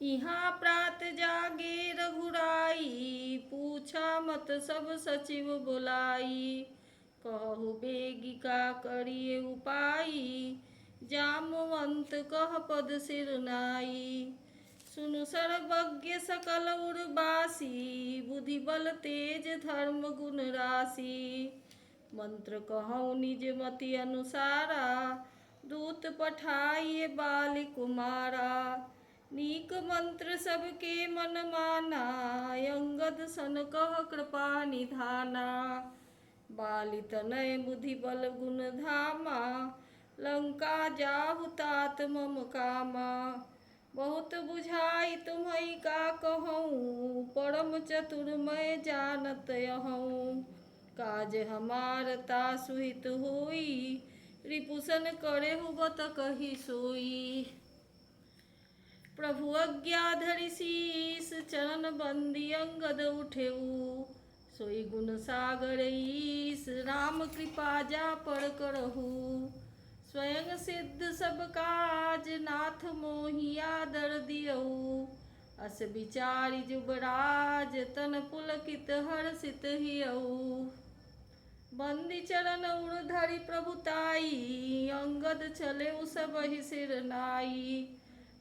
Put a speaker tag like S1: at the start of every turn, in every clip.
S1: यहाँ प्रात जागे रघुराई, पूछा मत सब सचिव बुलाई। कहु बेगी का करिए उपाई, जामवंत कह पद सिर नाई। सुनु सर्वज्ञ सकल उर्वासी, बुद्धि बल तेज धर्म गुण राशि। मंत्र कहूँ निज मति अनुसारा, दूत पठाइए बाल कुमारा। नीक मंत्र सबके मन माना, अंगद सन कह कृपा निधाना। बालि तनय बुद्धि बल गुण धामा, लंका जाहु तात मम कामा। बहुत बुझाई तुम्हई का कहूँ, परम चतुर मैं जानत यहूँ। काज हमार तासु हित होई, रिपुसन करेहु बत कही सोई। प्रभु आज्ञा धरि शीस चरण बंदी, अंगद उठेऊ। सोई गुण सागर ईस, राम कृपा जा पर करहु। स्वयं सिद्ध सब काज, नाथ मोहि आदर दियऊ। अस विचारि जुबराज, तन पुलकित हर्षित हियऊ। बंदी चरण उर धरि प्रभुताई, अंगद चलेउ सबहि सिर नाई।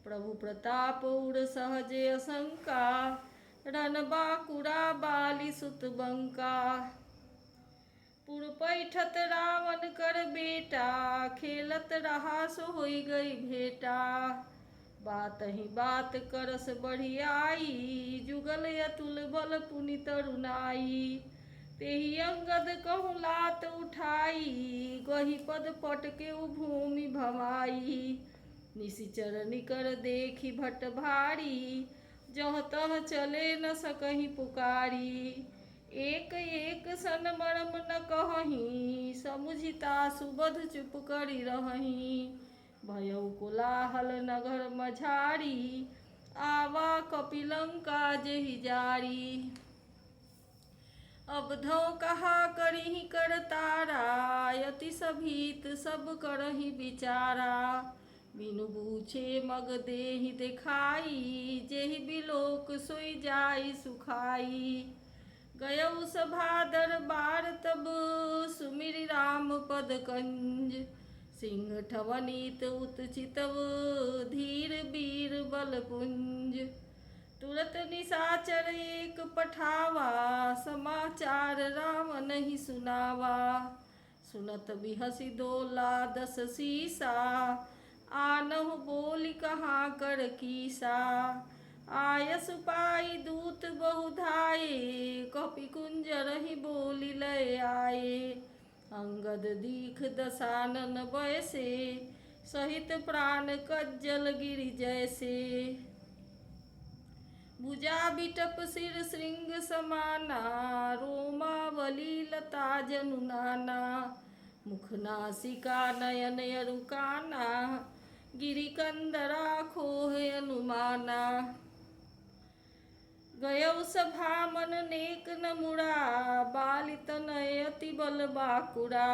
S1: प्रभु प्रताप उर सहजे असंका, रन बाकुरा बाली सुत बंका। पुर पैठत रावण कर बेटा, खेलत रहा सो होई गई भेटा। बात ही बात करस बढ़ियाई, जुगल अतुल बल पुनि तरुनाई। तेहि अंगद कहूँ लात उठाई, गही पद पटके भूमि भवाई। निशिचर निकर देखी भट भारी, जह तह चले न सकहि पुकारी। एक एक सन मरम न कहहीं, समुझिता सुबध चुप करि रहहीं। भयउ कोलाहल नगर मझारी, आवा कपिलंका जेहि जारी। अबधौ कहा करिहि कर तारा, यति सभीत सब करहि विचारा। बिनु बूझे मग देहि देखाई, जेहि बिलोक सोई जाई सुखाई। गयउ सभा दरबार तब, सुमिरि राम पद कंज। सिंह ठवनीत उत चितव, धीर वीर बल पुंज। तुरत निशाचर एक पठावा, समाचार रावण ही सुनावा। सुनत बिहसि डोला दस सीसा, आनहु बोली कहाँ कर कीसा। आयस पाई दूत बहुधाये, कपि कुंजर ही बोली लय आए। अंगद दीख दसानन बैसे, सहित प्राण कज्जल गिरि जैसे। भुजा बिटप सिर श्रृंग समाना, रोमावली लता जनु नाना। मुख नासिका नयन अरु काना, गिरि कंदरा खोह अनुमाना। गयउ सभा मन नेक न मुड़ा, बालि तनय अति बल बाकुड़ा।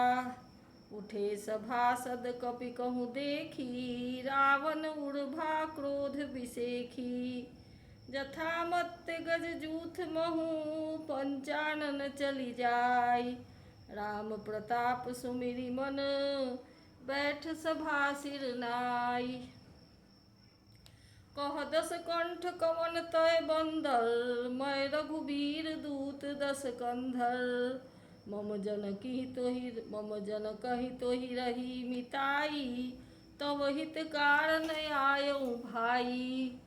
S1: उठे सभासद कपि कहूँ देखी, रावण उर्भा क्रोध बिसेखी। जथा मत्ते गज जूथ महु, पंचानन चली जाय। राम प्रताप सुमिरि मन, बैठ सभा सिर नाई। कह दस कंठ कवन तय बंदर, मैं रघुबीर दूत दस कंधर। मम जन कहि तोहि रही मिताई, तव हित कारण आयऊ भाई।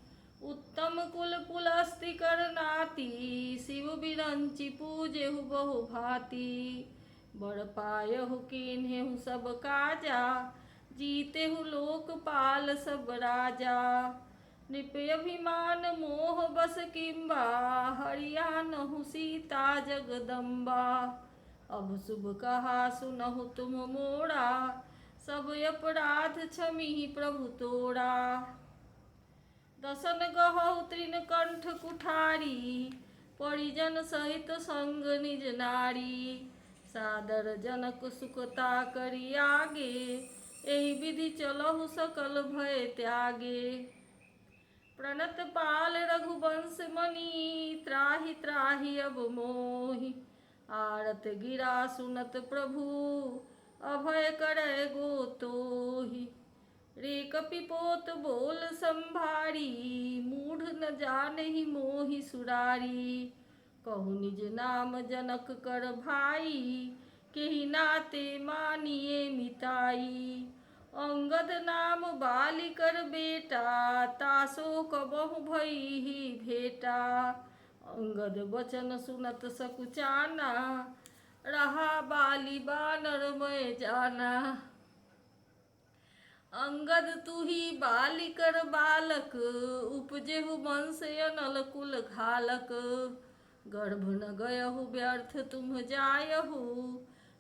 S1: उत्तम कुल पुलस्त्य कर नाती, शिव बिरंचि पूजेहु बहु भांति। बड़ पायहु कीन्हेहु सब काजा, जीतेहु लोकपाल सब राजा। नृप अभिमान मोह बस किंबा, हरियानहु सीता जगदम्बा। अब शुभ कहा सुनहु तुम मोरा, सब अपराध क्षमिहि प्रभु तोरा। दसन गहउ तृण कंठ कुठारी, परिजन सहित संग निज नारी। सादर जनक सुकता करि आगे, एहि विधि चलहु सकल भय त्यागे। प्रणत पाल रघुवंश मणि त्राहि त्राहि अब मोहि। आरत गिरा सुनत प्रभु अभय करे गोतोहि। रे कपिपोत बोल संभारी मूढ़ न जानहि मोहि सुरारी। कहु निज नाम जनक कर भाई केहि नाते मानिए मिताई। अंगद नाम बाली कर बेटा तासो कबहु भइहि भेटा। अंगद बचन सुनत सकुचाना रहा बाली बानर मैं जाना। अंगद तुही बाली कर बालक उपजेहु वंश अनल कुल घालक। गर्भ न गयहु व्यर्थ तुम जायहु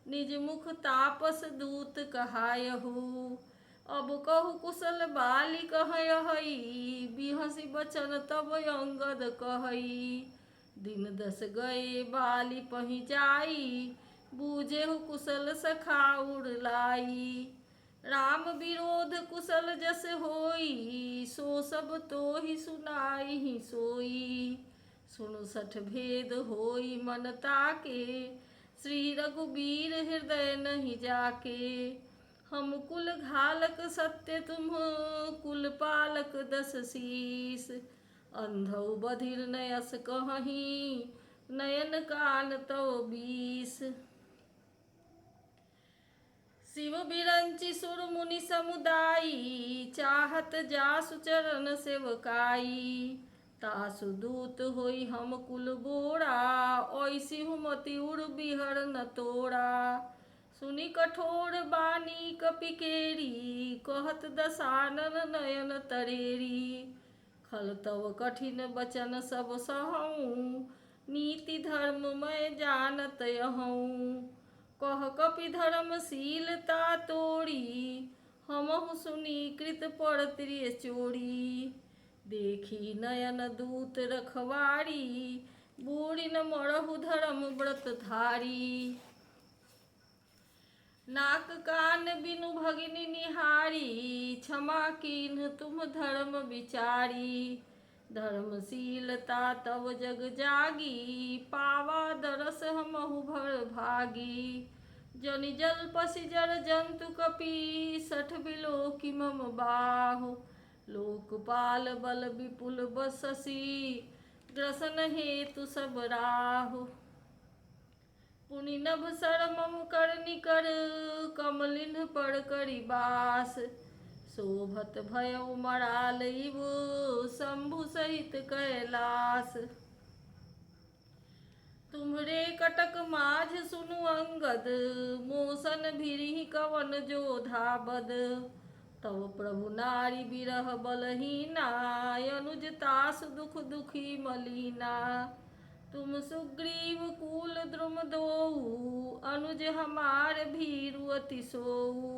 S1: निज मुख तापस दूत कहायहु। अब कहु कुशल बाली कहई बिहसी बचन तब अंगद कहई। दिन 10 गए बाली पहि जाई बूझेहु कुशल सखा उड़लाई। राम विरोध कुशल जस होई सो सब तोहि सुनाई सोई। सुनु 60 भेद होई मन ताके श्री रघुबीर हृदय नहीं जाके। हम कुल घालक सत्य तुम कुल पालक 10 शीस। अंधौ बधिर नयस कहहीं नयन कान तव 20। शिव बिरंचि सुर मुनि समुदायी चाहत जासु चरण सेवकाई। तासु दूत होई हम कुल बोरा ओइसी हुमति उड़ बिहर न तोड़ा। सुनि कठोर बानी कपिकेरी कहत दसानन नयन तरेरी। खल तव कठिन बचन सब सहऊँ नीति धर्म मैं जानत यहूँ। कह कपि धर्मशीलता तोड़ी हमहु सुनी कृत पर त्रिय चोरी। देखी नयन दूत रखवारी बूढ़ी न मरहु धर्म व्रत धारी। नाक कान बिनु भगिनी निहारी क्षमा कीन्ह तुम धर्म विचारी। धर्मशीलता तव जग जागी पावा दरस हमहु भर भागी। जनि जल पसि जर जंतु कपि 60 बिलोकि मम बाहु। लोकपाल बल विपुल बससी ग्रसन हेतु सब राहु। पुनि नभ सर मम कर निकर कमलिन पर करि बास। शोभत भयउ मराल इव शंभु सहित कैलास। तुम्हरे कटक माझ सुनु अंगद मोसन भिरहि कवन जोधा बद। तव प्रभु नारी बिरह बलहीना अनुज तासु दुख दुखी मलीना। तुम सुग्रीव कूल द्रुम दोऊ अनुज हमार भीरु अति सोऊ।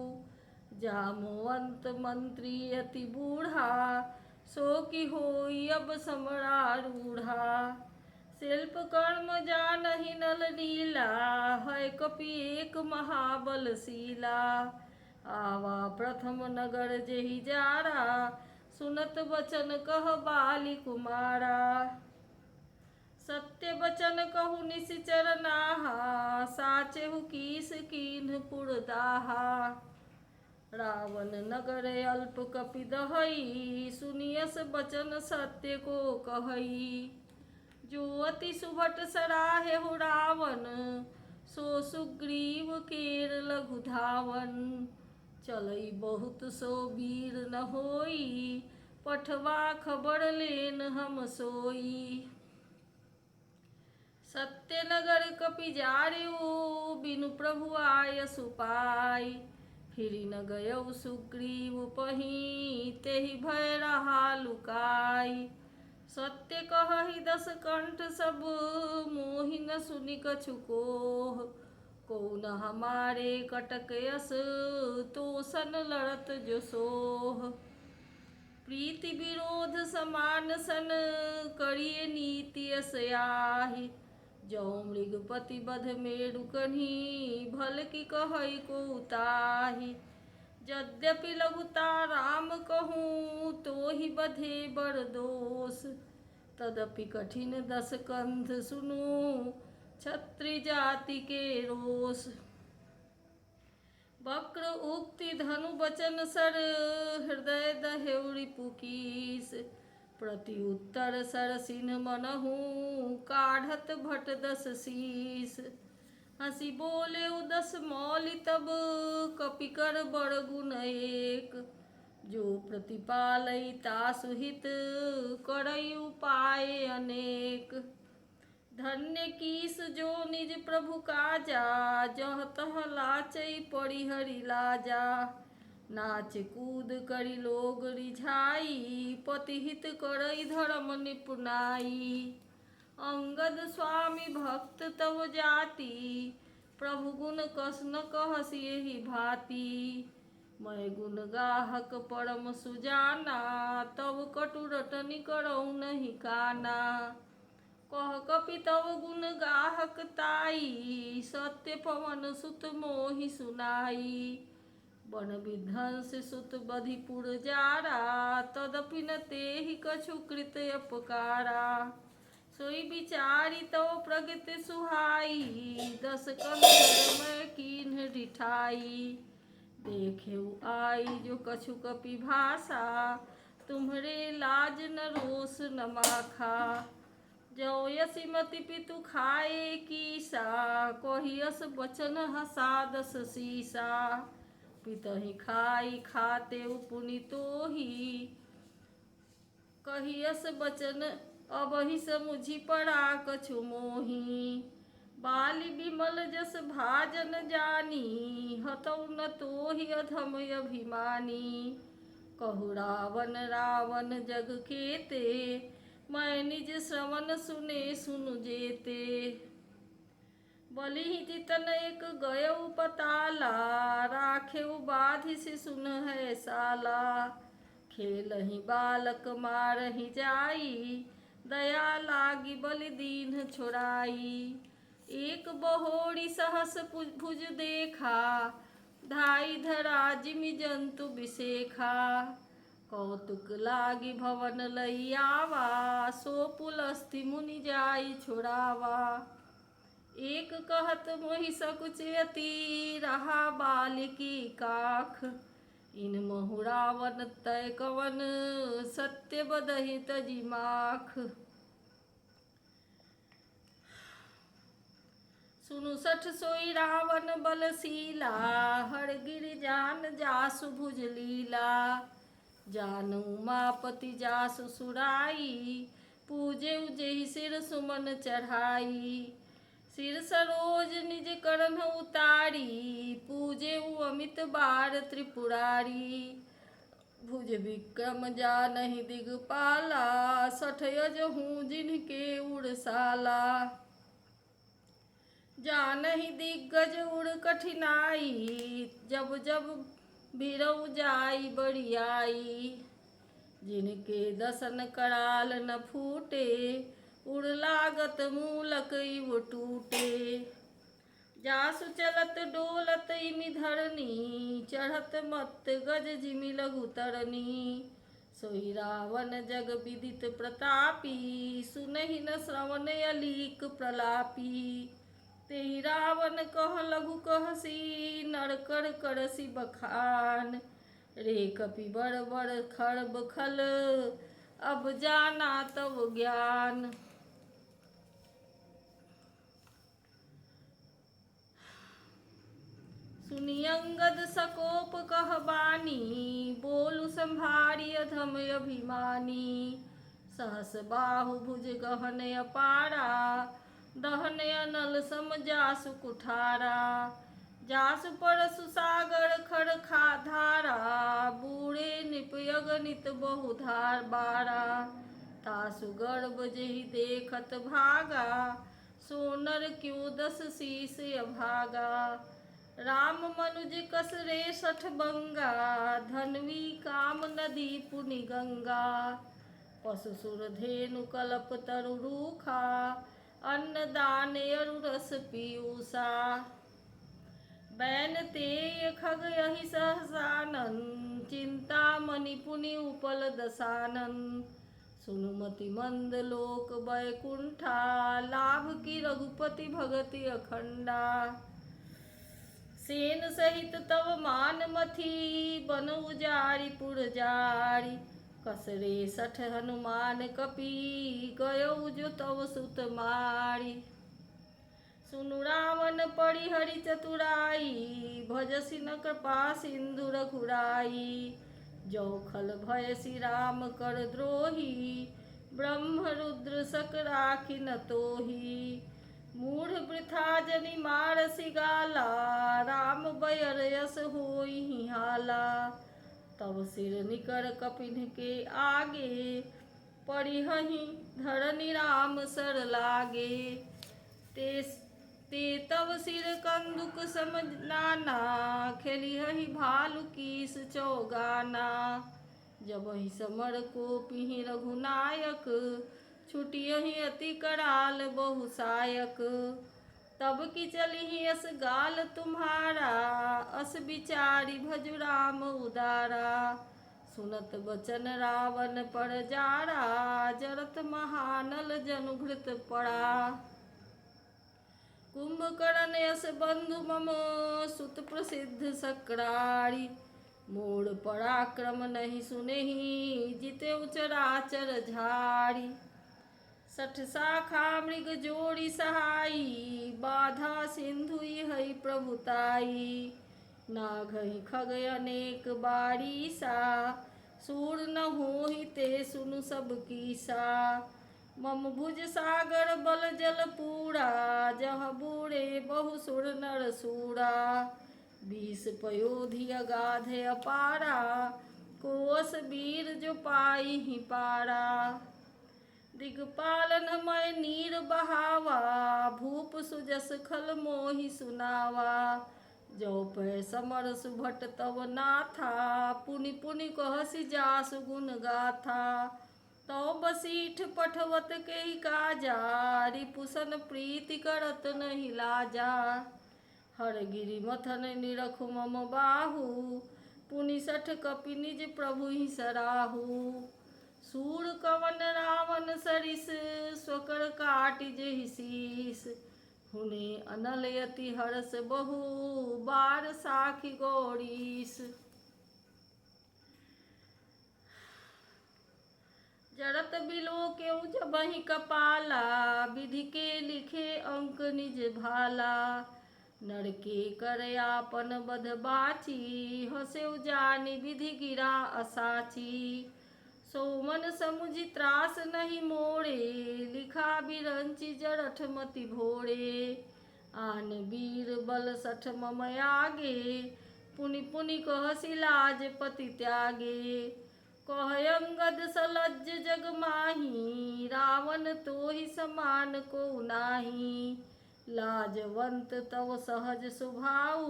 S1: जामवंत मंत्री अति बूढ़ा सो की होई अब समरारूढ़ा। शिल्प कर्म जानहि नल लीला है कपि एक महाबलशीला। आवा प्रथम नगर जेहि जारा सुनत वचन कह बाली कुमारा। सत्य वचन कहु निशिचर नाहा साचेहु कीस कीन्ह पुरदाहा। रावण नगर अल्प कपि दहई सुनियस बचन सत्य को कहई। जो अति सुभट सराहेहु रावण सो सुग्रीव केर लघु धावन। चलई बहुत सो वीर न होई पठवा खबर लेन हम सोई। सत्य नगर कपि जार्यु बिनु प्रभु आयसु पाई। फिरि न गयउ सुग्रीव पहीं तेहि भय रहा लुकाई। सत्य कहहि 10 कंठ सब मोहि न सुनि कछु कोह। कौन हमारे कटक यस तोसन लड़त जो सोह। प्रीति विरोध समान सन करिए नीति यस आहि। जौ मृगपति बध मेरु कन्ही भल की कहई को ताहि। यद्यपि लघुता राम कहूँ तो ही बधे बड़ दोष। तदपि कठिन दस कंध सुनू क्षत्रिय जाति के रोष। वक्र उक्ति धनु बचन सर हृदय दहेउ रिपुकीस। प्रति उत्तर सरसिन मनहु काढ़त भट दस शीस। हंसी बोले उदस मौलि तब कपिकर बड़ गुण एक। जो प्रतिपालई तासु हित करई उपाय अनेक। धन्य कीस जो निज प्रभु काजा जह तह लाचई पड़ी हरि लाजा। नाच कूद करी लोग रिझाई पति हित करई धर्म निपुनाई। अंगद स्वामी भक्त तव जाति प्रभु गुण कस न कहसी एहि भांति। मैं गुण गाहक परम सुजाना तव कटु रटनी करऊ नहीं काना। कह कपि तव गुण गाहक ताई सत्य पवन सुत मोहि सुनाई। वन विध्वंस सुत बधिपुर जारा तदपि न तेहि कछु कृत अपकारा। सोई विचारी तव प्रगति सुहाई दस कंधर मैं कीन्ह डिठाई। देखेउ आई जो कछु कपि भाषा तुम्हरे लाज न रोष न माखा। जो यसिमति पितु खाए कीसा कहियस बचन हसा दस सीसा। पितहि खाई खाते पुनि तोहि कहियस बचन अबहि समुझि पड़ा कछु मोहि। बाली विमल जस भाजन जानी हतौ न तोहि अधम अभिमानी। कहु रावण रावण जग केते मैं निज श्रवण सुने सुनु जेते। बलि जितन एक गयउ पताला राखेउ बाधि से सुन है साला। खेलहि बालक मारहि जाई दया लागी बलि दीन छोड़ाई। एक बहोड़ी सहस भुज देखा धाई धरा जिमि जंतु बिसेखा। कौतुक लागी भवन लई आवा सो पुलस्ति मुनि जाई छुड़ावा। एक कहत मोहि सकुच अति रहा बालिकी काख। इन महु रावण तय कवन सत्य बदहि तजि माख। सुनु सठ सोई रावण बलशीला हर गिरि जान जासु भुज लीला। जान उमापति जासु सुराई पूजे जेहि सिर सुमन चढ़ाई। सिर सरोज निज करन उतारी पूजे अमित बार त्रिपुरारी। भुज विक्रम जानहि दिगपाला सठ यजहूँ जिनके उड़साला। जानहि दिग्गज उड़ कठिनाई जब जब बिरौ जाई बड़ियाई। जिनके दसन कराल न फूटे उड़ लागत मूलक इव टूटे। जासु चलत डोलत इमि धरनी चढ़त मत गज जिमि लघु तरनी। सोई रावण जग विदित प्रतापी सुनहि न श्रवण अलीक प्रलापी। तेहि रावण कह लघु कहसी नरकर करसी बखान। रे कपि बड़ बड़ खरब खल अब जाना तव ज्ञान। सुनि अंगद सकोप कह बानी बोलु संभारी अधम अभिमानी। सहस बाहु भुज गहन अपारा दहन अनल सम जासु कुठारा। जासु परसु सागर खर खा धारा बूढ़े निप अगणित बहुधार बारा। तासु गर्भ जेहि देखत भागा सोनर क्यों दस शीस अभागा। राम मनुज कस रे सठ बंगा धनवी काम नदी पुनि गंगा। पशु सुर धेनु कल्प तरु रूखा अन्न दान अरु रस पीयूषा। बैन ते खग यही सहसानन, चिंतामणि पुनि उपल दसानन। सुनुमति मंद लोक बैकुंठा, लाभ की रघुपति भगति अखंडा। सेन सहित तव मान मथी, बन उजारी पुर जारी। कसरे सठ हनुमान कपि, गयौ जो तव सुत मारी। सुनु रावण परिहरि चतुराई, भजसि न कृपा सिंधु रघुराई। जो खल भयसि राम कर द्रोही, ब्रह्म रुद्र सक राखी न तोही। मूढ़ वृथा जनि मारसि गाला, राम बयर यस होई हाला। तब सिर निकर कपिन के आगे, परिहहि धरनि राम सर लागे। ते तब सिर कंदुक सम नाना, खेलिहहि भालु कीस चौगाना। जबहि समर कोपिहि रघुनायक, छुटियहि अति कराल बहुसायक। तब की चलिहि अस गाल तुम्हारा, अस बिचारी भजु राम उदारा। सुनत बचन रावण पर जारा, जरत महानल जनु घृत पड़ा। कुंभकर्ण यस बंधु मम, सुत प्रसिद्ध सक्रारी। मोर पराक्रम नहीं सुनेहि, जितेउ चराचर झारी। सठ शाखा मृग जोड़ी सहाई, बाधा सिंधु हई प्रभुताई। नाघहि खग अनेक बारीसा, सूर न होहि ते सुनु सब कीसा। मम भुज सागर बल जल पूरा, जह बूढ़े बहु सुर नर सूरा। 20 पयोधि अगाध अपारा, कोस वीर जो पाई ही पारा। दिगपालन मय नीर बहावा, भूप सुजस खल मोहि सुनावा। जो पै समर सुभट तव नाथा, पुनि पुनि कहसि जासु गुण गाथा। तो बसीठ पठवत के काजा, रिपुसन प्रीति करत नहीं लाजा। हर गिरि मथन निरखु मम बाहु, पुनि सठ कपि निज प्रभु ही सराहु। सूर कवन रावण सरिस, स्वकर काटि जेहि शीस। हुने अनल यति हरस बहु, बार साखी गौरीस। जरत बिलो केउ जबहि कपाला, विधि के लिखे अंक निज भाला। नर के कर आपन बध बाची, हसेउ जानि विधि गिरा असाची। सो मन समुझि त्रास नहीं मोड़े, लिखा बिरंचि जरठ मति भोरे। आन वीर बल सठ मम आगे, पुनि पुनि कहसि लाज पति त्यागे। कह अंगद सलज्ज जग माही, रावण तोहि समान को नाही। लाजवंत तव सहज स्वभाव,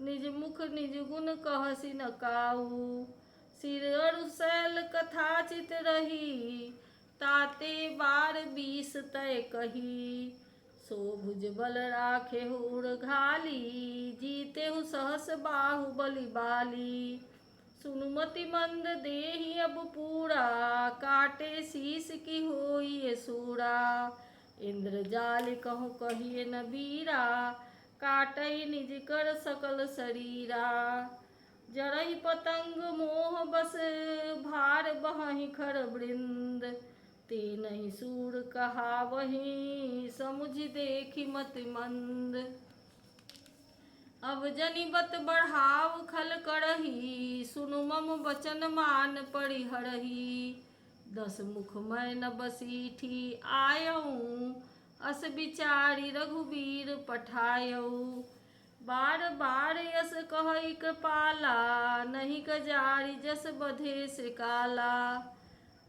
S1: निज मुख निज गुण कहसि न काऊ। सिर अरु शैल कथा चित रही, ताते बार 20 तय कही। सो भुज बल राखे हुर घाली, जीतेहु सहस बाहुबली बाली। सुनुमति मंद देहि अब पूरा, काटे शीस की होई ये सूरा। इंद्र जाल कहूँ कहिए न बीरा, काटई निज कर सकल शरीरा। जरहि पतंग मोह बस, भार बहहि खर वृंद। ते नहीं सूर कहावहि, समुझि देखि मति मंद। अब जनि बत बढ़ाव खल करही, सुनु मम वचन मान परिहरही। 10 मुख मैं न बसीठी आयऊँ, अस बिचारी रघुवीर पठायऊ। बार बार यस कहई कृपाला, नहीं कजारी जस बधे से काला।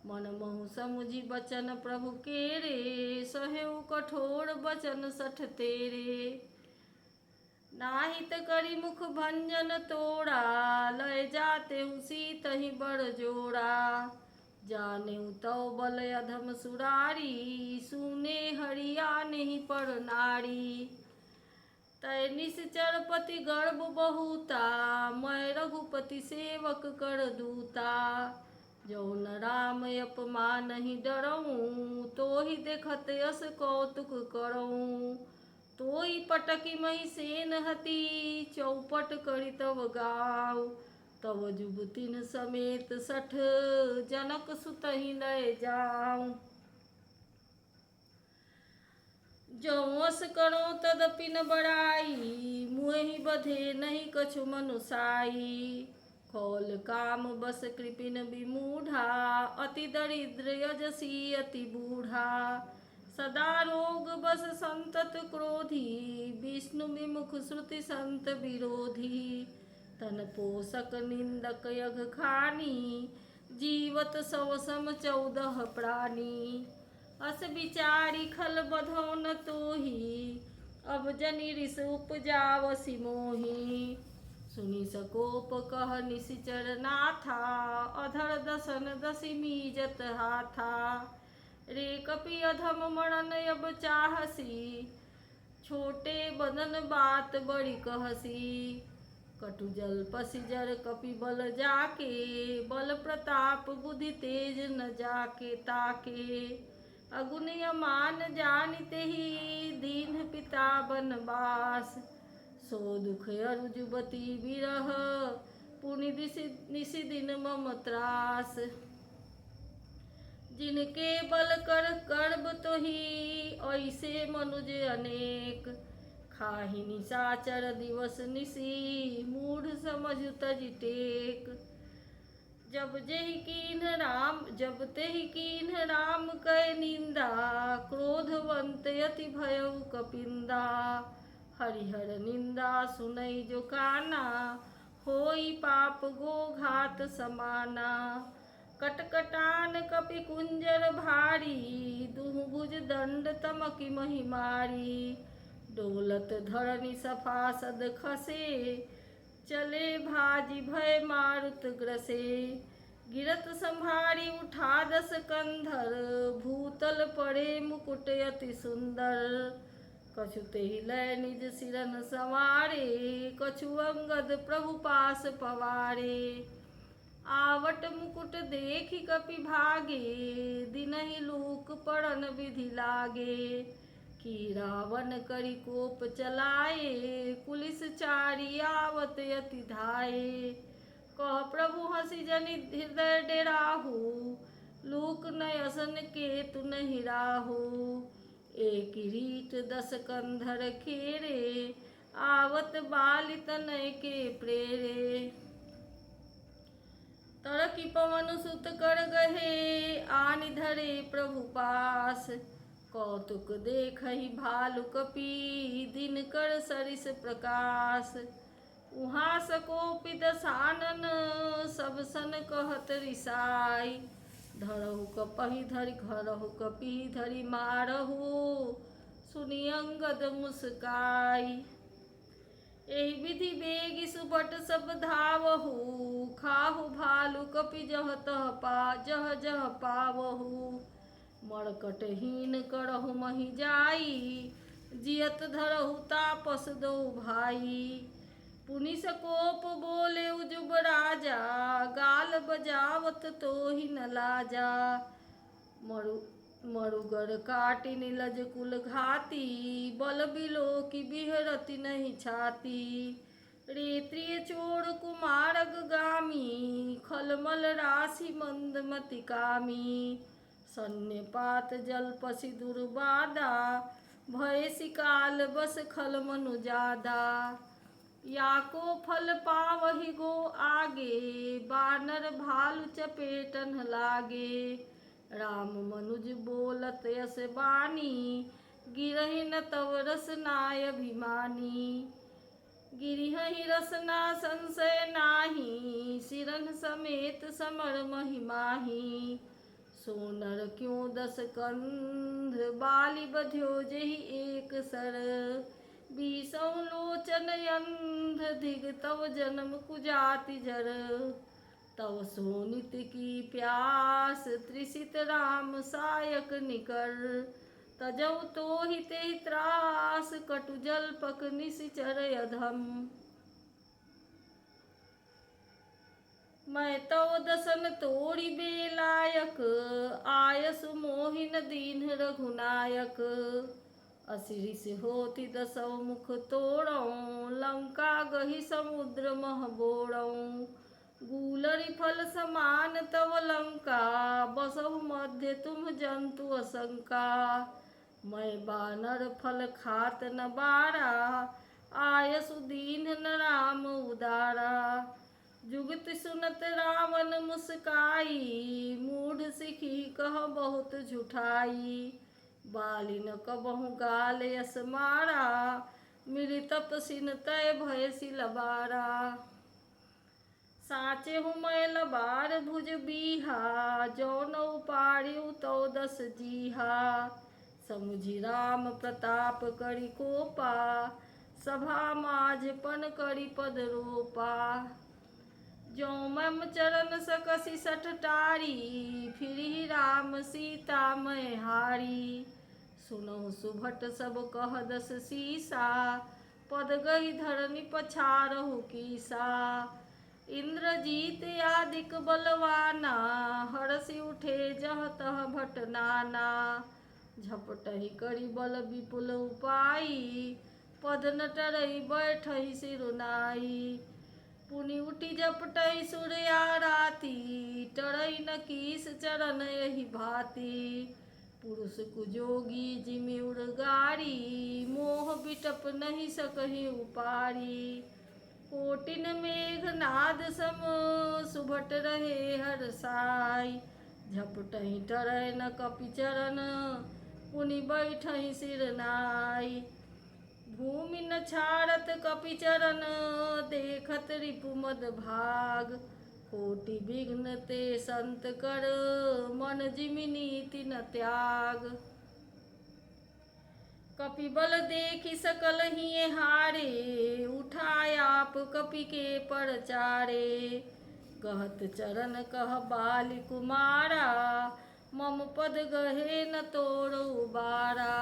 S1: मन महु समुझि बचन प्रभु केरे, सहेउ कठोर बचन सठ तेरे। नाहित करी मुख भंजन तोड़ा, लय जाते सीतहि बड़ जोड़ा। जानेउ तव बल अधम सुरारी, सुने हरिया नहीं पर नारी। तय निश्चर पति गर्भ बहुता, मैं रघुपति सेवक कर दूता। जौन राम अपमान ही डरऊँ, तो ही देखत यस कौतुक करऊँ। तो ही पटकी मही सेन हती, चौपट करी तब गाँव। तब जुबतिन समेत 60 जनक सुतहि लय जाऊँ। जौस करो तदपि न बड़ाई, मुहि बधे नहीं कछु मनुसाई। कौल काम बस कृपिन विमूढ़ा, अति दरिद्र यजसी अति बूढ़ा। सदा रोग बस संतत क्रोधी, विष्णु विमुख श्रुति संत विरोधी। तन पोषक निंदक यघ खानी, जीवत सव सम 14 प्राणी। अस विचारी खल बधौ न तोहि, अब जनि रिस उपजावसि मोहि। सुनि सकोप कह निशिचर नाथा, अधर दसन दसि मीजत हाथा। रे कपि अधम मरण अब चाहसी, छोटे बदन बात बड़ी कहसी। कटु जल पसी जर कपि बल जाके, बल प्रताप बुद्धि तेज न जाके ताके। अगुनि अमान जानिते ही, दीन पिता बनवास। सो दुख अरु जुबती बिरह, पुनि निसि दिन मम त्रास। जिनके बल कर गर्भ तोहि, ऐसे मनुज अनेक। खाहि निशाचर दिवस निशि, मूढ़ समझु तजि टेक। जब तेहि कीन्ह राम कय निंदा, क्रोधवंत अति भयउ कपिंदा। हरिहर निंदा सुनै जो काना, होई पाप गो घात समाना। कटकटान कपि कुंजर भारी, दुहु भुज दंड तमकि महि मारी। डोलत धरनी सफासद खसे, चले भाजी भय मारुत ग्रसे। गिरत संभारी उठा 10 कंधर, भूतल पड़े मुकुट अति सुंदर। कछु तेहि लय निज सिरन संवारे, कछु अंगद प्रभु पास पवारे। आवट मुकुट देखि कपि भागे, दिनहि लूक पड़न विधि लागे। कि रावण करि कोप चलाए, कुलिस चारि आवत अति धाये। कह प्रभु हंसी जनि हृदय डेराहु, लूक नयसन केतु नहि राहु। एक रीट 10 कंधर खेरे, आवत बालि तनय के प्रेरे। तड़कि पवन सुत कर गहे, आनि धरे प्रभु पास। कौतुक देखहि भालु कपि, दिनकर सरिस प्रकाश। उहाँ सकोपि दसानन, सब सन कहत रिसाई। धरहु कपहि धरि घरहु कपि धरि मारहु, सुनि अंगद मुस्काई। एहि विधि बेगी सुबट सब धावहु, खाहु भालु कपि जह जह पावहु। मरकटहीन करहु महि जाई, जियत धरहु तापस दो भाई। पुनि सकोप बोले उजुब राजा, गाल बजावत तोहि न लाजा। मरुगर काटि निलज कुल घाती, बल बिलोकि बिहरति नहीं छाती। रेत्रिय चोर कुमारग गामी, खलमल राशि मंदमति कामी। सन्यपात जलपसि दुर्बादा, भय सिकाल बस खल मनु जादा। याको फल पावहि गो आगे, बानर भालु चपेटन लागे। राम मनुज बोलत यस बानी, गिरहि न तव रसनाय अभिमानी। गिरिहि रसना संशय नाही, सिरन समेत समर महि माही। सोनर क्यों 10 कंध, बालि बध्यो जेहि एक सर। 20 लोचन अंध, धिग तव जन्म कुजाति जर। तव सोनित की प्यास, तृषित राम सायक निकर। तजौ तो ही ते त्रास कटु जल्पक निशिचर अधम। मैं तव दसन तोड़ी बेलायक आयसु मोहिन दीन रघुनायक। असिरिस होती दसौ मुख तोड़ौं लंका गही समुद्र मह बोड़ौं। गूलरि फल समान तव लंका बसहु मध्य तुम जंतु असंका। मैं बानर फल खात न बारा आयसु दीन न राम उदारा। जुगति सुनत रावण मुस्काई मूढ़ सिखी कह बहुत झुठाई। बालिन कबहु गाल यस मारा मिली तपसिन तय भय सिलबारा। साचे हूँ मैं लबार भुज बीहा जौनौ पारियु तौ दस जीहा। समुझि राम प्रताप करि कोपा सभा माझपन करि पद रोपा। जो मम चरण सकसि सठ टारी फिरहि राम सीता मैं हारी। सुनहु सुभट सब कह दस सीसा पद गही धरनी पछारहु कीसा। इंद्रजीत आदिक बलवाना हरषि उठे जह तह भट नाना। झपटहि करि बल विपुल उपाई पद न टरई बैठहि सिरुनाई। पुनि उठि झपटहि सूर्या राति टरई न कीस चरण यही भांति। पुरुष कुजोगी जिमि उर्गारी मोह बिटप नहीं सकहि उपारी। कोटिन मेघनाद सम सुभट रहे हरसाई। झपटहि टरय न कपि चरण पुनि बैठहि सिर नाई। भूमि न छाड़त कपि चरण देखत रिपु मद भाग। कोटि विघ्न ते संत कर मन जिमि नीति न त्याग। कपि बल देखि सकल हिये हारे उठाय आप कपि के परचारे। कहत चरण कह बालि कुमारा मम पद गहे न तोड़ौ बारा।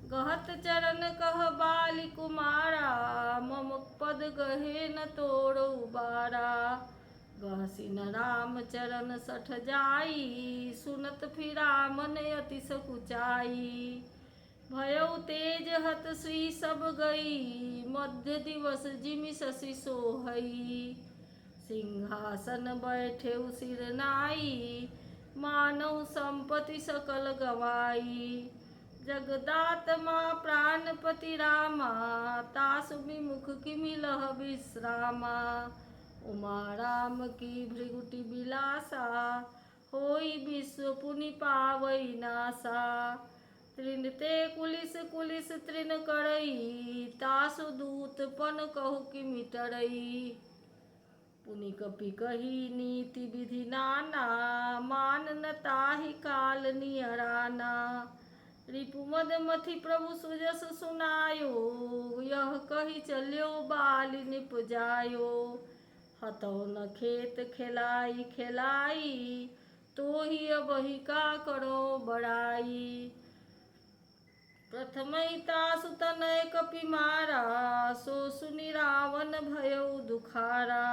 S1: गहत चरण कह बालि कुमारा मम पद गहे न तोड़ौ बारा। गहसि न राम चरण सठ जाई सुनत फिरा मन अति सकुचाई। भयउ तेज हत सुई सब गई मध्य दिवस जिमि शशि सोहई। सिंहासन बैठेउ सिर नाई मानहु संपत्ति सकल गवाई। जगदात्मा प्राणपति रामा तासु विमुख किमि लह विश्रामा। उमा राम की भृगुटि बिलासा होई विश्व पुनि पावई नासा। तृण ते कुलिस कुलिस तृण करई तासु दूत पन कहु किमि टरई। पुनि कपि कही नीति विधि नाना मान न ताहि काल नियराना। रिपु मद मथि प्रभु सुजस सुनायो यह कही चल्यो बालि निपजायो। हतौ न खेत खेलाई खेलाई तोहि अबहि का करो बड़ाई। प्रथमहि तासु तनय कपि मारा सो सुनि रावण भयउ दुखारा।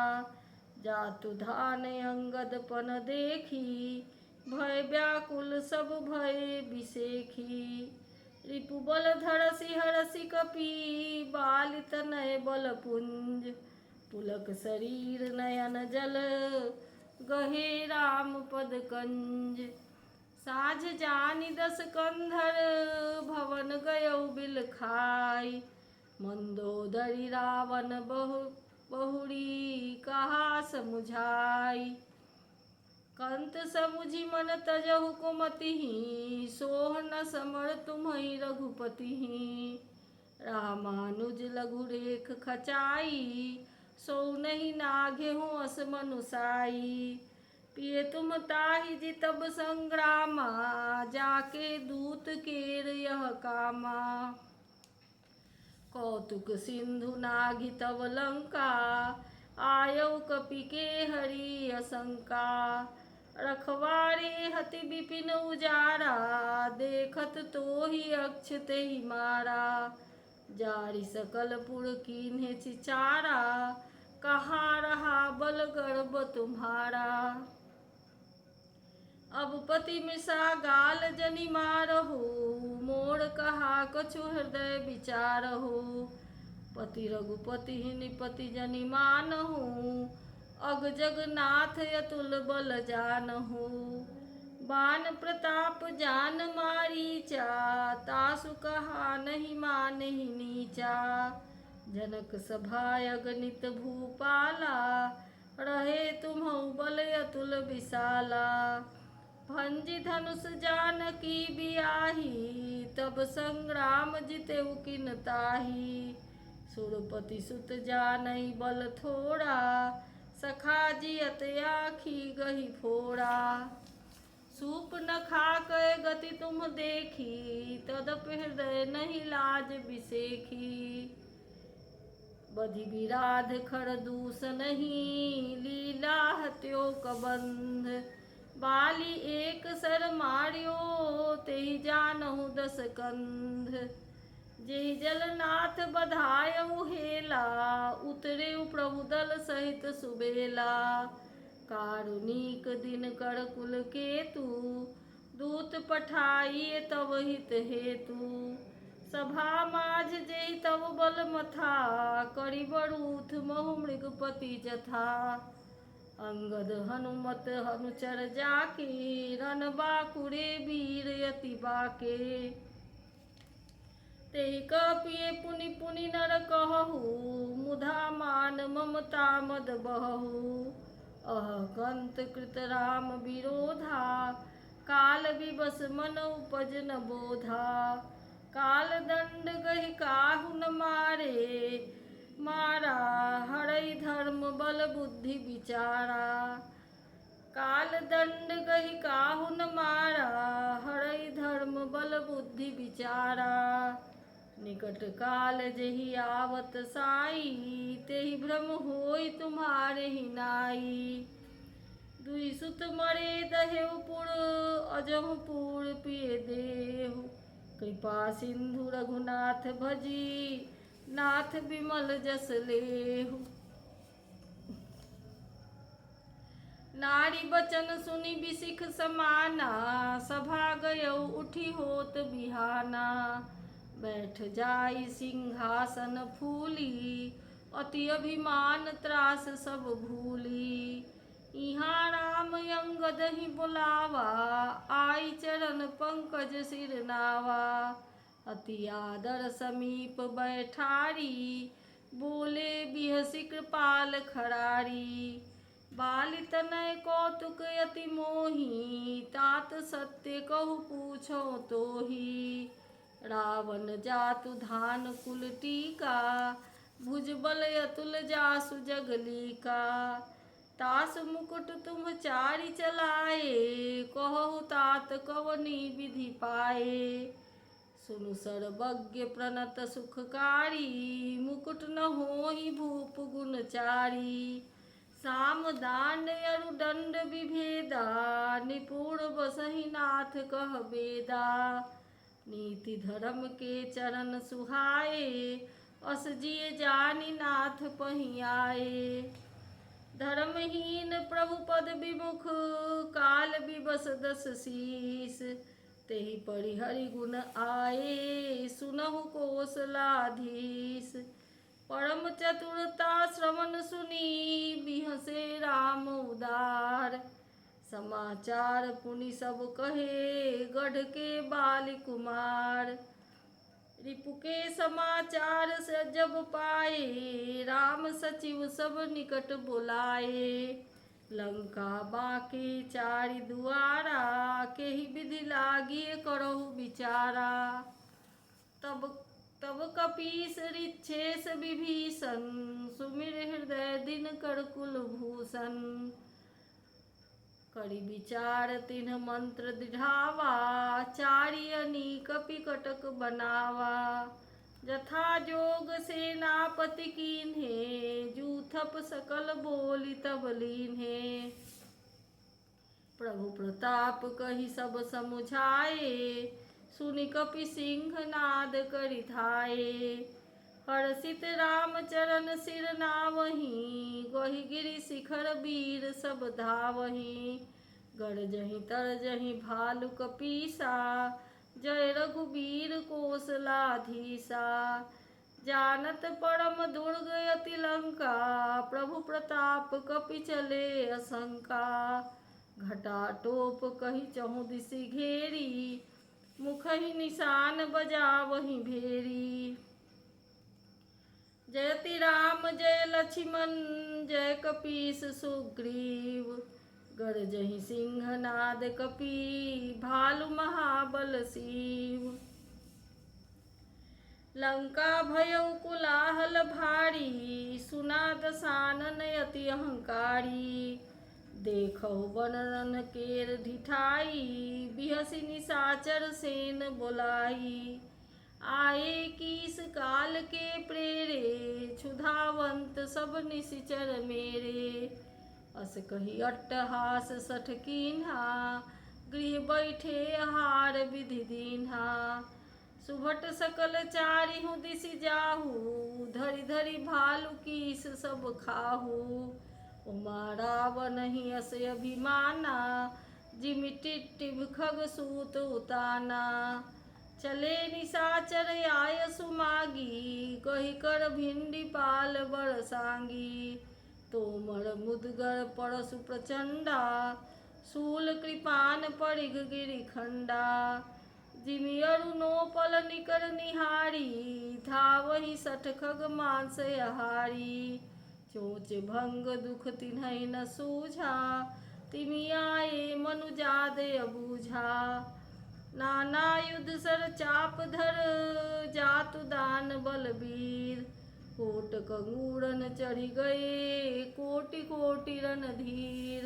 S1: जातु धान अंगद पन देखी भय व्याकुल सब भय बिसेखी। रिपु बल धरसि हरसि कपि बालि तनय बल पुंज। पुलक शरीर नयन जल गहे राम पद कंज। साझ जानि दस कंधर भवन गयउ बिल खाई। मंदोदरी रावण बहुरी कहा समुझाई। कंत समुझि मन तजहु कुमतिहि सोह न समर तुम्हि रघुपतिहि। रामानुज लघु रेख खचाई सो नहीं नाघेहु अस मनुसाई। पिए तुम ताहि जितब संग्रामा जाके दूत केर यह कामा। कौतुक सिंधु नाघि तव लंका आयौ कपि के हरि असंका। रखवारे हति विपिन उजारा, देखत तो ही अक्षते ही मारा। जारी सकल पुर कीन्हे चिचारा, कहाँ रहा बल गर्भ तुम्हारा। अब पति मृषा गाल जनि मारहु, मोर कहा कछु हृदय विचारहु। पति रघुपति निपति जनि मानहु, अग जगन्नाथ अतुल बल जानहु। बान प्रताप जान मारीचा, तासु कहा नहीं मानहि नीचा। जनक सभा अगणित भूपाला, रहे तुम्हु बल अतुल विशाला। भंजि धनुष जानकी बियाही, तब संग्राम जितेउ किन ताही। सुरपति सुत जानई बल थोड़ा, सखा जियत आखी गही फोड़ा। सूप न खाकय गति तुम देखी, तदप हृदय नहीं लाज बिसेखी। बधि विराध खर दूस नहीं, लीला हत्यो कबंध। बाली एक सर मार्यो, तेहि जानहु दस कंध। जेहि जलनाथ बधायहु हेला, उतरे प्रभु दल सहित सुबेला। कारुणिक दिन कर कुल केतु, दूत पठाइए तव हित हेतु। सभा माझ जेहि तव बल मथा, करि बरूथ महु मृगपति जथा। अंगद हनुमत अनुचर जाके, रन बाकुरे वीर यति बाके। तेहि कपिए पुनि पुनि नर कहु, मुधा मान ममता मद बहु। अह कंत कृत राम विरोधा, काल विवश मन उपज न बोधा। काल दंड गहि काहू न मारे, मारा हरई धर्म बल बुद्धि विचारा। काल दंड गहि काहू न मारा, हरई धर्म बल बुद्धि विचारा। निकट काल जेहि आवत साई, तेहि भ्रम होई तुम्हारे ही नाई। दुई सुत मरे दहेउ पुर, अजहु पुर पिए देहु। कृपा सिंधु रघुनाथ भजी, नाथ विमल जस लेहु। नारी बचन सुनि बिसिख समाना, सभा गयौ उठी होत बिहाना। बैठ जाई सिंहासन फूली, अति अभिमान त्रास सब भूली। इहाँ राम अंगद ही बुलावा, आई चरण पंकज सिर नावा। अति आदर समीप बैठारी, बोले बिहसि कृपाल खरारी। बालि तनय कौतुक अति मोही, तात सत्य कहु पूछो तोही। रावण जातु धान कुल टीका, भुजबल अतुल जासु जगलीका। तासु मुकुट तुम चारि चलाए, कहु तात कवनी विधि पाए। सुनु सर्वज्ञ प्रणत सुखकारी, मुकुट न होहि भूप गुणचारी। साम दान अरु दंड विभेदा, निपुण बसहि नाथ कह बेदा। नीति धर्म के चरण सुहाए, अस जिय जानि नाथ पहियाए। धर्महीन प्रभु पद विमुख, काल विवश दस शीस। तेहि परिहरि गुण आए, सुनहु कौशलाधीश। परम चतुरता श्रवण सुनी, बिहसे राम उदार। समाचार पुनि सब कहे, गढ़ के बालि कुमार। रिपु के समाचार से जब पाए, राम सचिव सब निकट बुलाए। लंका बाके चारि दुआरा, केहि विधि लागिए करहु विचारा। तब कपीस ऋक्षेष विभीषण, सुमिर हृदय दिन कर कुल भूषण। करि विचार तिन्ह मंत्र दृढ़ावा, चारि अनी कपि कटक बनावा। जथा जोग सेनापति कीन्हे, जूथप सकल बोली तब लीन्हे। प्रभु प्रताप कहि सब समुझाए, सुनि कपि सिंह नाद करि धाये। हर्षित राम चरण सिर नावहीं, गहि गिरि शिखर वीर सब धावहीं। गरजहि तरजहि भालु कपीसा, जय रघुबीर कौशलाधीसा। जानत परम दुर्ग अति लंका, प्रभु प्रताप कपि चले असंका। घटाटोप कहि चहु दिसि घेरी, मुखहि निशान बजावहि भेरी। जयति राम जय लक्ष्मण, जय कपीस सुग्रीव। गरजहि सिंहनाद कपि, भालु महाबल सीव। लंका भयउ कोलाहल भारी, सुना दसानन अति अहंकारी। देखहु बनरन केर ढिठाई, बिहसि निशाचर सेन बोलाई। आए कीस काल के प्रेरे, क्षुधावंत सब निशिचर मेरे। अस कहि अट्टहास सठ कीन्हा, गृह बैठे आहार विधि दीन्हा। सुभट सकल चारिहु दिसि जाहू, धरि धरि भालु कीस सब खाहू। उमा रावणहि अस अभिमाना, जिमि टिट्टिभ खग सूत उताना। चले निशाचर आय सुमागी, कहि कर भिंडी पाल बरसांगी। तोमर मुदगर परसु प्रचंडा, शूल कृपान परिघ गिरिखंडा। जिमि अरुणोपल निकर निहारी, धावहि सठ खग मांस आहारी। चोच भंग दुख तिन्है न सूझा, तिमि आए मनुजाद अबूझा। नाना युध सर चाप धर, जातु दान बलबीर। कोट कंगूरन चढ़ि गए, कोटि कोटि रणधीर।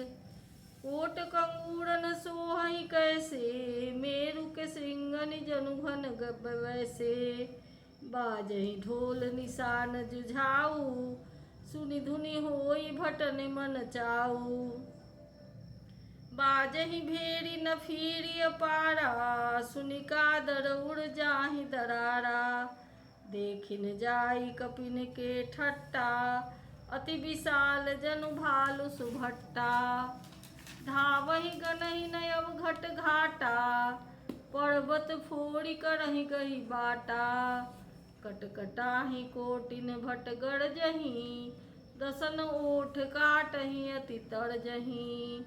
S1: कोट कंगूरन सोहहि कैसे, मेरु के श्रृंगनि जनु घन वैसे। बाजहि ढोल निशान जुझाऊ, सुनि धुनि होई भटन मन चाऊ। बाजहि भेरी नफीरी अपारा, सुनि कादर उड़ जाहि दरारा। देखिन जाई कपिन के ठट्टा, अति विशाल जनु भालु सुभट्टा। धावहि गनहि नयव घट घाटा, पर्वत फोरि करहि गहि बाटा। कटकटाहि कोटिन भट गरजहि, दसन ओठ काटहि अति तरजहि।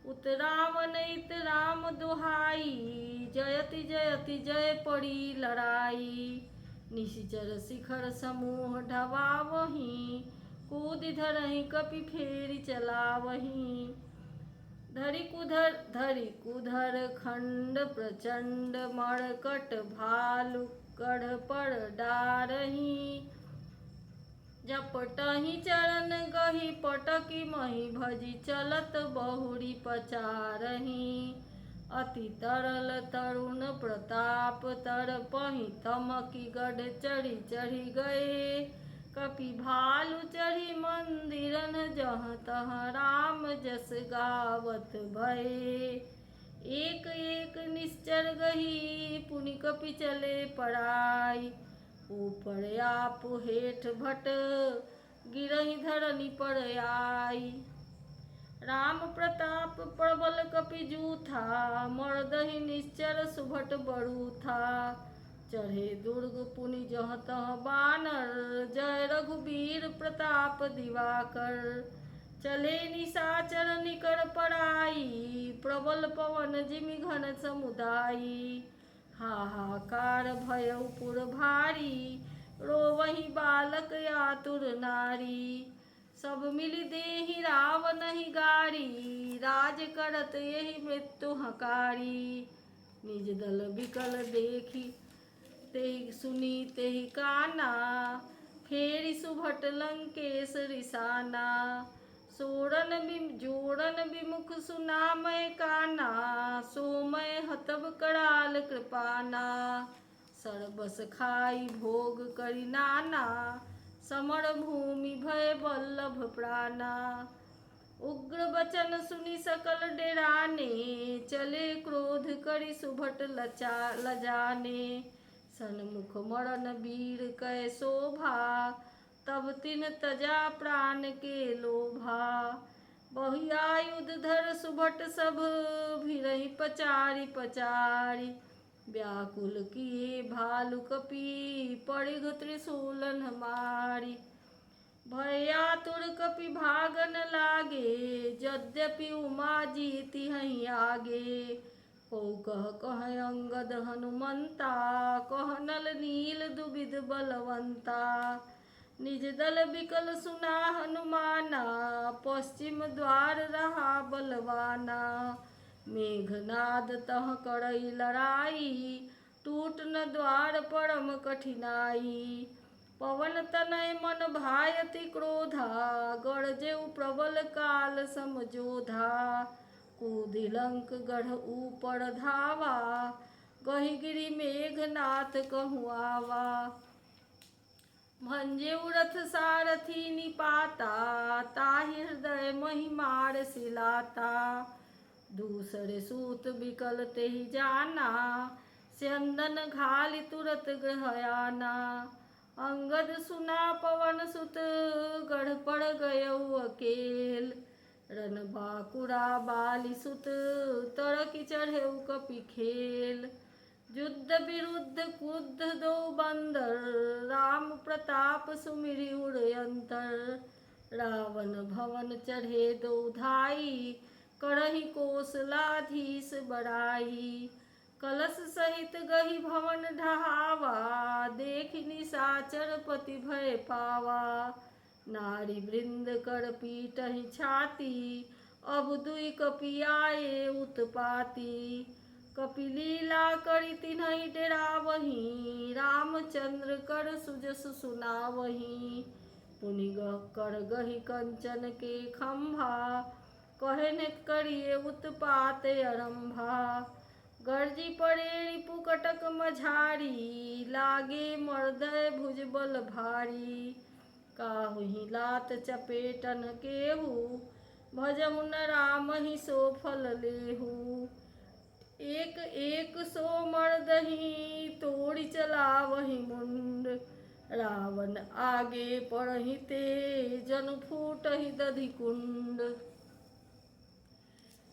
S1: उत रावण इत राम दुहाई, जयति जयति जय पड़ी लड़ाई। निशिचर शिखर समूह ढवावहीं, कूदि धरहि कपि फेरि चलावहीं। धरि कुधर खंड प्रचंड, मरकट भालु कढ़ पर डारहि। झपटहि चरण गहि पटकि महि, भजि चलत बहुरी पचारहि। अति तरल तरुण प्रताप, तरपहि तमकि गढ़ चढ़ि चढ़ि गए। कपि भालु चढ़ि मंदिरन, जहाँ तहाँ राम जस गावत भये। एक एक निश्चर गही, पुनि कपि चले पराई। ऊपर आप हेठ भट, गिरहि धरनी पर आई। राम प्रताप प्रबल कपि जूथा, मरदहि निश्चर सुभट बरूथा। चढ़े दुर्ग पुनि जहाँ तहाँ बानर, जय रघुबीर प्रताप दिवाकर। चले निशाचर निकर पराई, प्रबल पवन जिमि घन समुदाई। हाहाकार भयउ पुर भारी, रोवहि बालक आतुर नारी। सब मिलि देहि रावणहि गारी, राज करत एहि मृत्यु हकारी। निज दल बिकल देखि तेहि सुनी तेहि काना, फेरि सुभट लंकेश रिसाना। जोड़न विमुख सुनामय काना, सोमय हतब कराल कृपाना। सरबस खाई भोग करि नाना, समर भूमि भय वल्लभ प्राणा। उग्र बचन सुनि सकल डेराने, चले क्रोध करि सुभट लजाने। सन्मुख मरण वीर कै शोभा, तब तिन तजा प्राण के लोभा। बहुआयुध धर सुभट सब, भिरहि पचारि पचारि। व्याकुल किए भालु कपि, पड़िघ त्रिशूलन मारी। भयातुर कपि भागन लागे, यद्यपि उमा जीति हहीं आगे। को कह अंगद हनुमंता, कह नल नील दुबिध बलवंता। निज दल बिकल सुना हनुमाना, पश्चिम द्वार रहा बलवाना। मेघनाद तह करई लड़ाई, टूट न द्वार परम कठिनाई। पवन तनय मन भायति क्रोधा, गरजेउ प्रबल काल समझोधा। कूदि लंक गढ़ ऊपर धावा, गहि गिरि मेघनाथ कहूँ आवा। भंजेउ रथ सारथी निपाता, ताहि हृदय महि मार सिलाता। दूसरे सूत बिकल तेहि जाना, स्यंदन घालि तुरत गृह आना। अंगद सुना पवन सुत, गढ़ पड़ गयउ अकेल। रन बाकुरा बाली सुत, तड़कि चढ़ेउ कपि खेल। युद्ध विरुद्ध कुद्ध दो बंदर, राम प्रताप सुमिरि उड़यंतर। रावण भवन चढ़े दो धाई, करहि कौशलाधीश बड़ाई। कलश सहित गहि भवन ढहावा, देखि निशाचर पति भय पावा। नारी वृंद कर पीटहि छाती, अब दुई कपि आए उत्पाती। कपि लीला करि तिन्हहि डेरावहीं, रामचंद्र कर सुजस सुनावहीं। पुनि कर गहि कंचन के खंभा, कहन करिए उत्पात अरंभा। गर्जी पड़े रिपु कटक मझारी, लागे मर्दय भुज बल भारी। काहुहि लात चपेटन केहू, भजहु न राम ही सो फल लेहू। एक एक सो मर्दहि तोड़ि चलावहि मुंड, रावण आगे पड़हि ते जनु फूटहि दधि कुंड।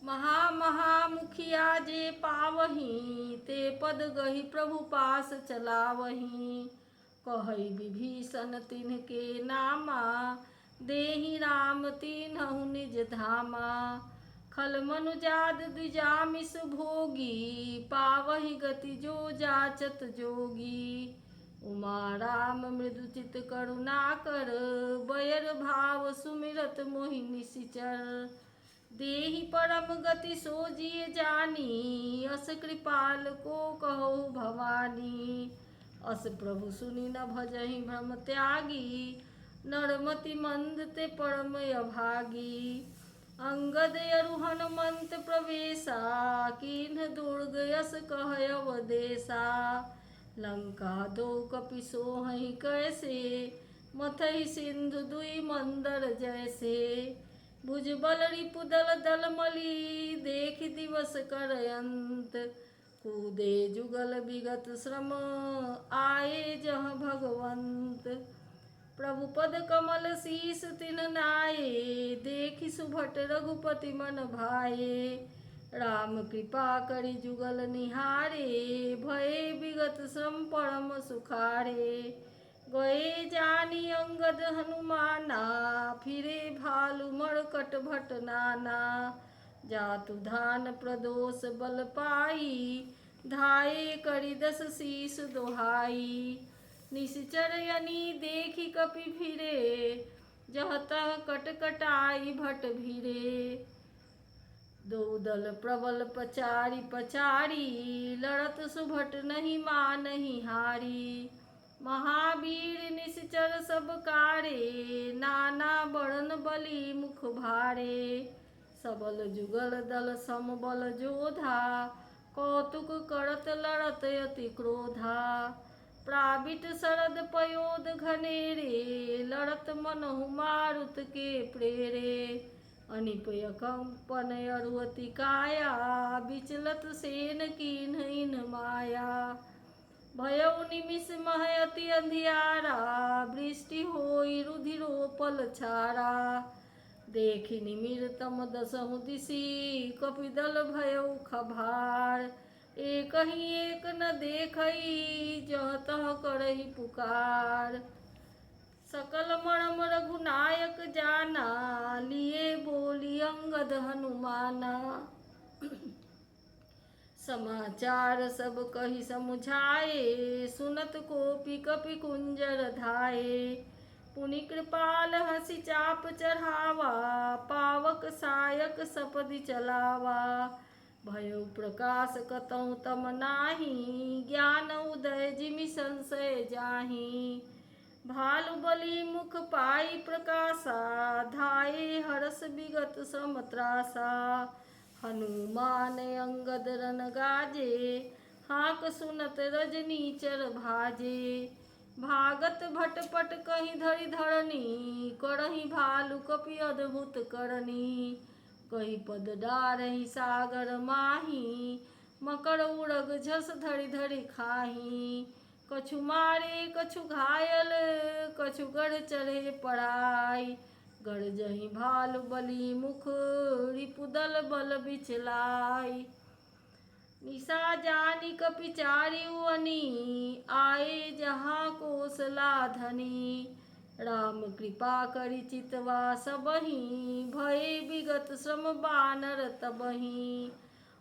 S1: महा मुखिया जे पावहीं, ते पद गहि प्रभु पास चलावहीं। कहई विभीषण तिन्हके नामा, देहि राम तिन्हु निज धामा। खल मनुजाद द्विजामिस भोगी, पावहि गति जो जाचत जोगी। उमा राम मृदु चित करुणाकर, बयर भाव सुमिरत मोहि निशिचर। देहि परम गति सो जिय जानी, अस कृपाल को कहु भवानी। अस प्रभु सुनि न भजहि भ्रम त्यागी, नरमति मंद ते परम अभागी। अंगद अरु हनुमंत प्रवेशा, कीन्ह दुर्ग यस कह अवदेशा। लंका दो कपि सोहहि कैसे, मथहि सिंधु दुई मंदर जैसे। भुजबल रिपु दल दल मली, देखि दिवस कर अंत। कूदे जुगल विगत श्रम, आए जह भगवंत। प्रभु पद कमल शीस तिन नाये, देखि सुभट रघुपति मन भाये। राम कृपा करि जुगल निहारे, भये विगत श्रम परम सुखारे। गए जानी अंगद हनुमाना, फिरे भालु मरकट भट नाना। जातु धान प्रदोष बल पाई, धाये करि दस शीस दोहाई। निश्चर यनि देखि कपि फिरे, जह तह कटकटाई भट भिरे। दो दल प्रबल पचारि पचारि, लड़त सुभट नहीं मानहि हारी। महावीर निश्चर सब कारे, नाना बड़न बली मुख भारे। सबल जुगल दल समबल जोधा, कौतुक करत लड़त अति क्रोधा। प्राबिट शरद पयोध घनेरे, लड़त मनहु मारुत के प्रेरे। अनिपय कंपन अरुअति काया, विचलत सेन कीन्ह माया। भयउ निमिष मह अति अंधियारा, वृष्टि होई रुधिरोपल छारा। देखि निमिर तम दसहु दिशि, कपिदल भयउ खभार। एक ही एक न देखई, जह तह करही पुकार। सकल मरम रघुनायक जाना, लिए बोली अंगद हनुमाना। समाचार सब कही समुझाए, सुनत कोपि कपि कुंजर धाये। पुनि कृपाल हसी चाप चढ़ावा, पावक सायक सपदि चलावा। भयो प्रकाश कतहु तम नाही, ज्ञान उदय जिमि संशय जाहि। भालु बलि मुख पाई प्रकाशा, धाये हरस विगत सम त्रासा। हनुमान अंगद रन गाजे, हाक सुनत रजनीचर भाजे। भागत भटपट कहीं धरि धरनी, करही भालु कपि अद्भुत करनी। कही पद डारही सागर माही, मकर उड़ग झस धरि धरि खाही। कछु मारे कछु घायल, कछु गढ़ चढ़े पड़ाई। गरजहि भालु बलि मुख, रिपुदल बल बिचलाई। निशा जानी कपि चारिउअनी, आए जहाँ कोसला धनी। राम कृपा करि चितवा सबहि, भये विगत श्रम बानर तबहि।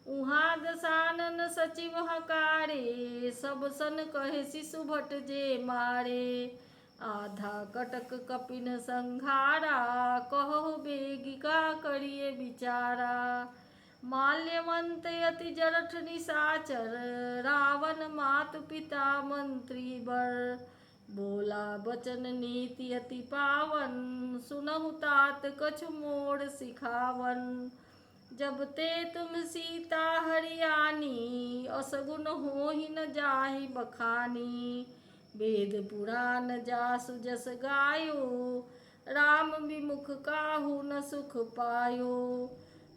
S1: उहाँ दसानन सचिव हकारे, सब सन कहे शिशु भट जे मारे। आधा कटक कपिन संघारा, कहु बेगी का करिए विचारा। माल्यवंत अति जरठ निशाचर, रावण मातु पिता मंत्री बर। बोला बचन नीति अति पावन, सुनहु तात कछु मोड़ सिखावन। जब ते तुम सीता हरियाणी, असगुन होहि न जाहि बखानी। वेद पुराण जासु जस गायो, राम विमुख काहू न सुख पायो।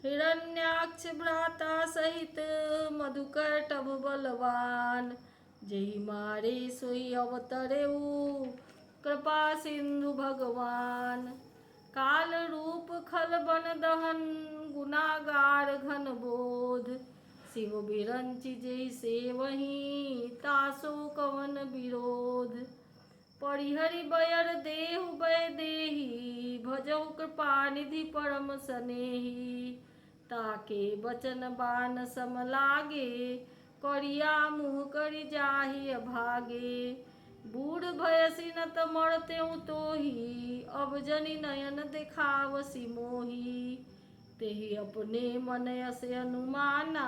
S1: हिरण्याक्ष भ्राता सहित, मधुकैटभ बलवान। जेहि मारे सोई अवतरेउ, कृपा सिंधु भगवान। काल रूप खल बन दहन, गुनागार घन बोध। शिव बिरंचि जेहि सेवहि, तासो कवन विरोध। परिहरि बयर देहु भय देहि, भजहु कृपा निधि परम सनेहि। ताके बचन बान सम लागे, करिया मुँह करि जाहि अभागे। बूढ़ भयसि न त मरतेउ तोहि, अब जनि नयन देखावसि मोहि। तेहि अपने मन यस अनुमाना,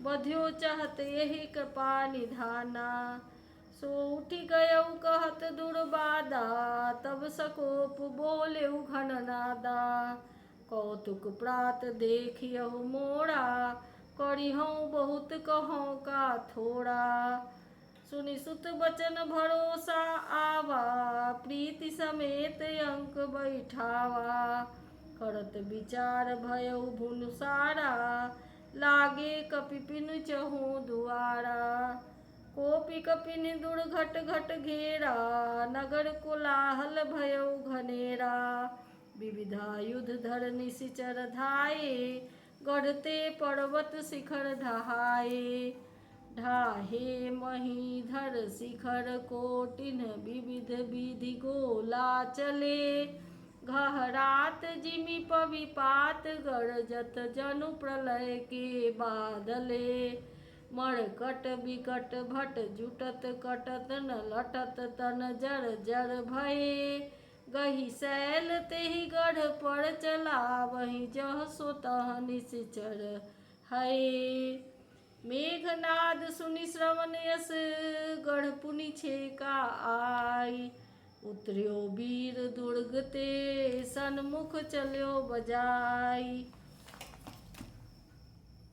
S1: बध्यो चाहत एहि कृपा निधाना। सो उठि गयउ कहत दुर्बादा, तब सकोप बोलेउ घन नादा। कौतुक प्रात देखियहु मोरा, करिहउँ बहुत कहौं का थोड़ा। सुनि सुत बचन भरोसा आवा, प्रीति समेत अंक बैठावा। करत विचार भयउ भुनु सारा, लागे कपि पिनु चहु दुआरा। कोपि कपिनि दुर्घट घट घेरा, नगर कोलाहल भयउ घनेरा। विविधा युध धर निशिचर धाये, गढ़ते पर्वत शिखर ढहाए। ढाहे महीधर शिखर कोटिन, विविध विधि गोला चले। घहरात जिमि पविपात, गरजत जनु प्रलय के बादले। मरकट बिकट भट जुटत कटत, न लटत तन जर जर भये। गहि शैल तेहि गढ़ पर चलावहि, जह सो तह निशिचर हये। मेघनाद सुनि श्रवण यस, गढ़ पुनि छेका आई। उतर्यो वीर दुर्ग ते, सन्मुख चल्यो बजाई।